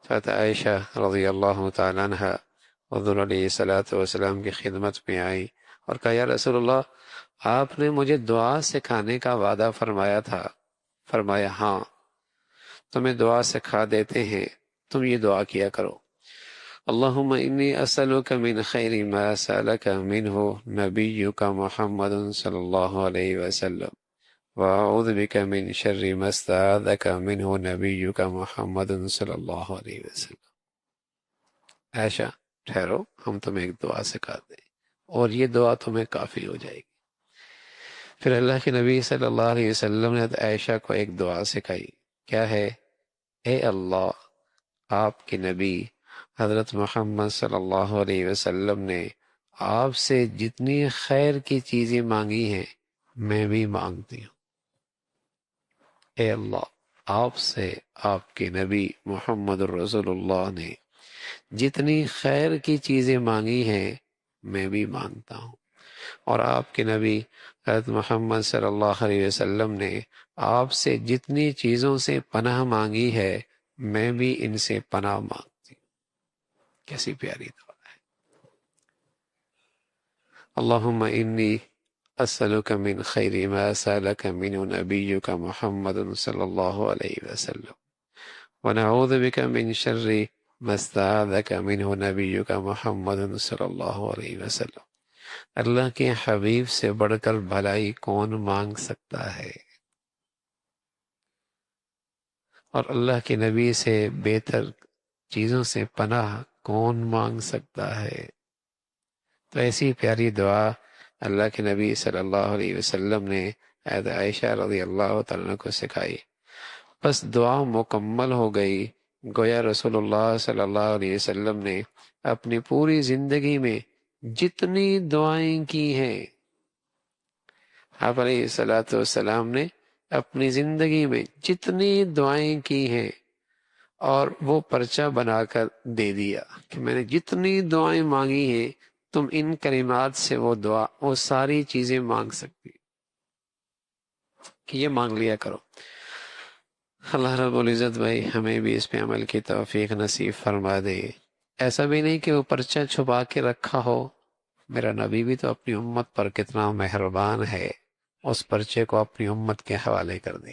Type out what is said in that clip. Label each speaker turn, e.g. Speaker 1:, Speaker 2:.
Speaker 1: حضرت عائشہ رضی اللہ تعالیٰ عنہ حضور علیہ الصلوۃ والسلام کی خدمت میں آئی اور کہا یا رسول اللہ، آپ نے مجھے دعا سکھانے کا وعدہ فرمایا تھا۔ فرمایا ہاں، تمہیں دعا سکھا دیتے ہیں، تم یہ دعا کیا کرو، اللہم انی اسألک من خیر ما سألک منہ نبیک محمد صلی اللہ علیہ وسلم وأعوذ بک من شر ما استعاذک منہ نبیک محمد صلی اللہ علیہ وسلم۔ عائشہ ٹھہرو، ہم تمہیں ایک دعا سکھاتے ہیں اور یہ دعا تمہیں کافی ہو جائے گی۔ پھر اللہ کے نبی صلی اللہ علیہ وسلم نے عائشہ کو ایک دعا سکھائی، کیا ہے؟ اے اللہ، آپ کے نبی حضرت محمد صلی اللہ علیہ وسلم نے آپ سے جتنی خیر کی چیزیں مانگی ہیں میں بھی مانگتی ہوں۔ اے اللہ، آپ سے آپ کے نبی محمد رسول اللہ نے جتنی خیر کی چیزیں مانگی ہیں میں بھی مانگتا ہوں، اور آپ کے نبی حضرت محمد صلی اللہ علیہ وسلم نے آپ سے جتنی چیزوں سے پناہ مانگی ہے میں بھی ان سے پناہ مانگتی ہوں۔ کیسی پیاری دعا ہے۔ اللہم انی اسألک من خیر ما سألک منہ نبیک محمد صلی اللہ علیہ وسلم ونعوذ بک من شر ما استعاذک منہ نبیک محمد صلی اللہ علیہ وسلم۔ اللہ کے حبیب سے بڑھ کر بھلائی کون مانگ سکتا ہے، اور اللہ کے نبی سے بہتر چیزوں سے پناہ کون مانگ سکتا ہے؟ تو ایسی پیاری دعا اللہ کے نبی صلی اللہ علیہ وسلم نے حضرت عائشہ رضی اللہ تعالیٰ عنہ کو سکھائی۔ بس دعا مکمل ہو گئی، گویا رسول اللہ صلی اللہ علیہ وسلم نے اپنی پوری زندگی میں جتنی دعائیں کی ہیں، آپ علیہ الصلوۃ والسلام نے اپنی زندگی میں جتنی دعائیں کی ہیں اور وہ پرچہ بنا کر دے دیا کہ میں نے جتنی دعائیں مانگی ہیں تم ان کلمات سے وہ ساری چیزیں مانگ سکتی کہ یہ مانگ لیا کرو۔ اللہ رب العزت بھائی ہمیں بھی اس پہ عمل کی توفیق نصیب فرما دے۔ ایسا بھی نہیں کہ وہ پرچہ چھپا کے رکھا ہو، میرا نبی بھی تو اپنی امت پر کتنا مہربان ہے، اس پرچے کو اپنی امت کے حوالے کر دے۔